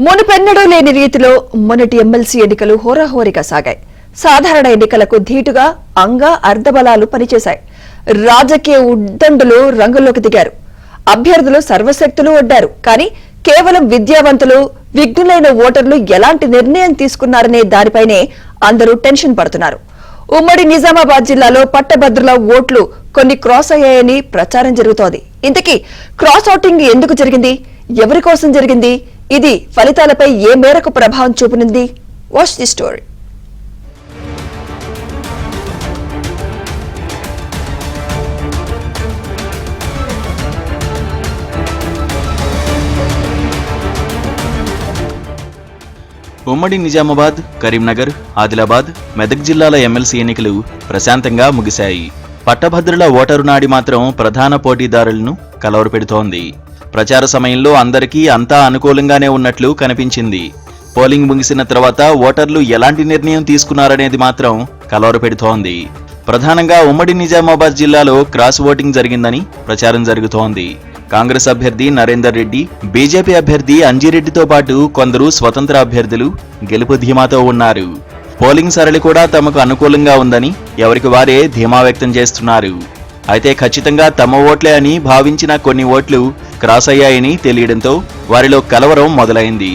మునుపెన్నడూ లేని రీతిలో మొన్నటి ఎమ్మెల్సీ ఎన్నికలు హోరాహోరీగా సాగాయి. సాధారణ ఎన్నికలకు ధీటుగా అర్ధబలాలు పనిచేశాయి. రాజకీయ ఉద్దండులు రంగంలోకి దిగారు. అభ్యర్థులు సర్వశక్తులు ఒడ్డారు. కానీ కేవలం విద్యావంతులు, విఘ్నులైన ఓటర్లు ఎలాంటి నిర్ణయం తీసుకున్నారనే దానిపైనే అందరూ టెన్షన్ పడుతున్నారు. ఉమ్మడి నిజామాబాద్ జిల్లాలో పట్టభద్రుల ఓట్లు కొన్ని క్రాస్ అయ్యాయని ప్రచారం జరుగుతోంది. ఇంతకీ క్రాస్ అవుటింగ్ ఎందుకు జరిగింది? ఎవరి కోసం జరిగింది? ఇది ఫలితాలపై ఏ మేరకు ప్రభావం చూపనుంది? Watch the story. ఉమ్మడి నిజామాబాద్, కరీంనగర్, ఆదిలాబాద్, మెదక్ జిల్లాల ఎమ్మెల్సీ ఎన్నికలు ప్రశాంతంగా ముగిశాయి. పట్టభద్రుల ఓటరు నాడి మాత్రం ప్రధాన పోటీదారులను కలవరపెడుతోంది. ప్రచార సమయంలో అందరికీ అంతా అనుకూలంగానే ఉన్నట్లు కనిపించింది. పోలింగ్ ముగిసిన తర్వాత ఓటర్లు ఎలాంటి నిర్ణయం తీసుకున్నారనేది మాత్రం కలవరపెడుతోంది. ప్రధానంగా ఉమ్మడి నిజామాబాద్ జిల్లాలో క్రాస్ ఓటింగ్ జరిగిందని ప్రచారం జరుగుతోంది. కాంగ్రెస్ అభ్యర్థి నరేందర్ రెడ్డి, బీజేపీ అభ్యర్థి అంజిరెడ్డితో పాటు కొందరు స్వతంత్ర అభ్యర్థులు గెలుపు ధీమాతో ఉన్నారు. పోలింగ్ సరళి కూడా తమకు అనుకూలంగా ఉందని ఎవరికి వారే ధీమా వ్యక్తం చేస్తున్నారు. అయితే ఖచ్చితంగా తమ ఓట్లే అని భావించిన కొన్ని ఓట్లు క్రాస్ అయ్యాయని తెలియడంతో వారిలో కలవరం మొదలైంది.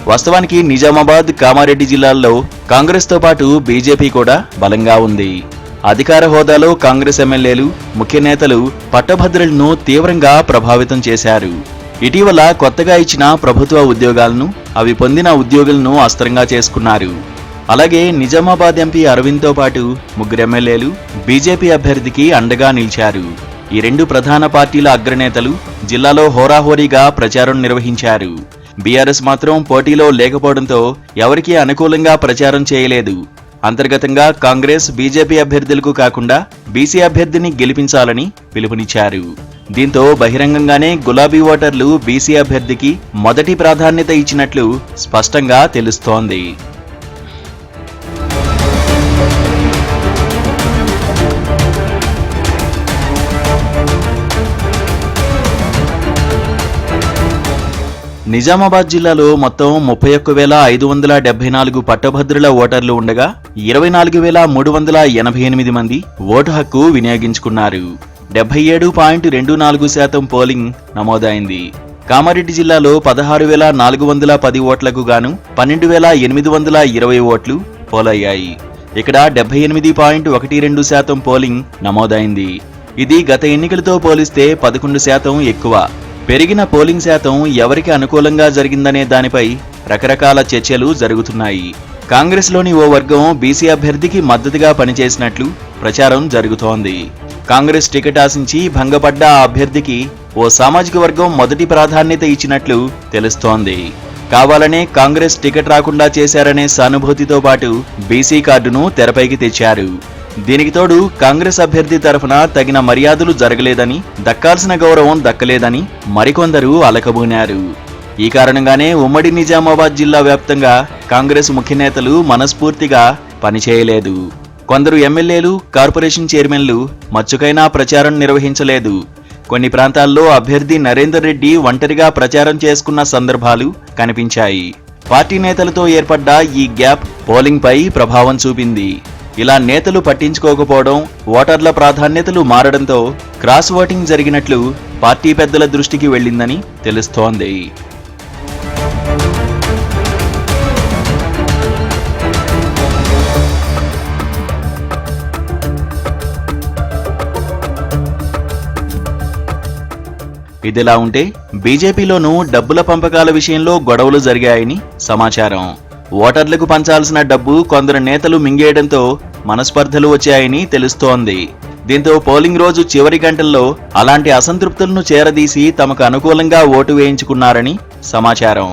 వాస్తవానికి నిజామాబాద్, కామారెడ్డి జిల్లాల్లో కాంగ్రెస్తో పాటు బీజేపీ కూడా బలంగా ఉంది. అధికార హోదాలో కాంగ్రెస్ ఎమ్మెల్యేలు, ముఖ్య నేతలు పట్టభద్రులను తీవ్రంగా ప్రభావితం చేశారు. ఇటీవల కొత్తగా ఇచ్చిన ప్రభుత్వ ఉద్యోగాలను, అవి పొందిన ఉద్యోగులను అస్త్రంగా చేసుకున్నారు. అలాగే నిజామాబాద్ ఎంపీ అరవింద్తో పాటు ముగ్గురు ఎమ్మెల్యేలు బీజేపీ అభ్యర్థికి అండగా నిలిచారు. ఈ రెండు ప్రధాన పార్టీల అగ్రనేతలు జిల్లాలో హోరాహోరీగా ప్రచారం నిర్వహించారు. బీఆర్ఎస్ మాత్రం పోటీలో లేకపోవడంతో ఎవరికీ అనుకూలంగా ప్రచారం చేయలేదు. అంతర్గతంగా కాంగ్రెస్, బీజేపీ అభ్యర్థులకు కాకుండా బీసీ అభ్యర్థిని గెలిపించాలని పిలుపునిచ్చారు. దీంతో బహిరంగంగానే గులాబీ ఓటర్లు బీసీ అభ్యర్థికి మొదటి ప్రాధాన్యత ఇచ్చినట్లు స్పష్టంగా తెలుస్తోంది. నిజామాబాద్ జిల్లాలో మొత్తం 31,574 పట్టభద్రుల ఓటర్లు ఉండగా 24,388 మంది ఓటు హక్కు వినియోగించుకున్నారు. 77.24% పోలింగ్ నమోదైంది. కామారెడ్డి జిల్లాలో 16,410 ఓట్లకు గాను 12,820 ఓట్లు పోలయ్యాయి. ఇక్కడ 78.12% పోలింగ్ నమోదైంది. ఇది గత ఎన్నికలతో పోలిస్తే 11% ఎక్కువ. పెరిగిన పోలింగ్ శాతం ఎవరికి అనుకూలంగా జరిగిందనే దానిపై రకరకాల చర్చలు జరుగుతున్నాయి. కాంగ్రెస్లోని ఓ వర్గం బీసీ అభ్యర్థికి మద్దతుగా పనిచేసినట్లు ప్రచారం జరుగుతోంది. కాంగ్రెస్ టికెట్ ఆశించి భంగపడ్డ ఆ అభ్యర్థికి ఓ సామాజిక వర్గం మొదటి ప్రాధాన్యత ఇచ్చినట్లు తెలుస్తోంది. కావాలనే కాంగ్రెస్ టికెట్ రాకుండా చేశారనే సానుభూతితో పాటు బీసీ కార్డును తెరపైకి తెచ్చారు. దీనికి తోడు కాంగ్రెస్ అభ్యర్థి తరఫున తగిన మర్యాదలు జరగలేదని, దక్కాల్సిన గౌరవం దక్కలేదని మరికొందరు అలకబూనారు. ఈ కారణంగానే ఉమ్మడి నిజామాబాద్ జిల్లా వ్యాప్తంగా కాంగ్రెస్ ముఖ్య నేతలు మనస్ఫూర్తిగా పనిచేయలేదు. కొందరు ఎమ్మెల్యేలు, కార్పొరేషన్ చైర్మన్లు మచ్చుకైనా ప్రచారం నిర్వహించలేదు. కొన్ని ప్రాంతాల్లో అభ్యర్థి నరేందర్ రెడ్డి ఒంటరిగా ప్రచారం చేసుకున్న సందర్భాలు కనిపించాయి. పార్టీ నేతలతో ఏర్పడ్డ ఈ గ్యాప్ పోలింగ్ పై ప్రభావం చూపింది. ఇలా నేతలు పట్టించుకోకపోవడం, ఓటర్ల ప్రాధాన్యతలు మారడంతో క్రాస్ ఓటింగ్ జరిగినట్లు పార్టీ పెద్దల దృష్టికి వెళ్లిందని తెలుస్తోంది. ఇదిలా ఉంటే బీజేపీలోనూ డబ్బుల పంపకాల విషయంలో గొడవలు జరిగాయని సమాచారం. ఓటర్లకు పంచాల్సిన డబ్బు కొందరు నేతలు మింగేయడంతో మనస్పర్ధలు వచ్చాయని తెలుస్తోంది. దీంతో పోలింగ్ రోజు చివరి గంటల్లో అలాంటి అసంతృప్తులను చేరదీసి తమకు అనుకూలంగా ఓటు వేయించుకున్నారని సమాచారం.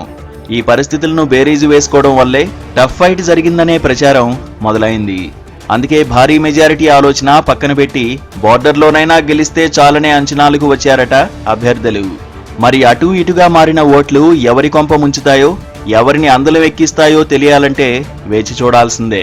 ఈ పరిస్థితులను బేరీజు వేసుకోవడం వల్లే టఫ్ ఫైట్ జరిగిందనే ప్రచారం మొదలైంది. అందుకే భారీ మెజారిటీ ఆలోచన పక్కన పెట్టి బోర్డర్లోనైనా గెలిస్తే చాలనే అంచనాలకు వచ్చారట అభ్యర్థులు. మరి అటూ ఇటుగా మారిన ఓట్లు ఎవరి కొంప ముంచుతాయో, ఎవరిని అందలం ఎక్కిస్తాయో తెలియాలంటే వేచి చూడాల్సిందే.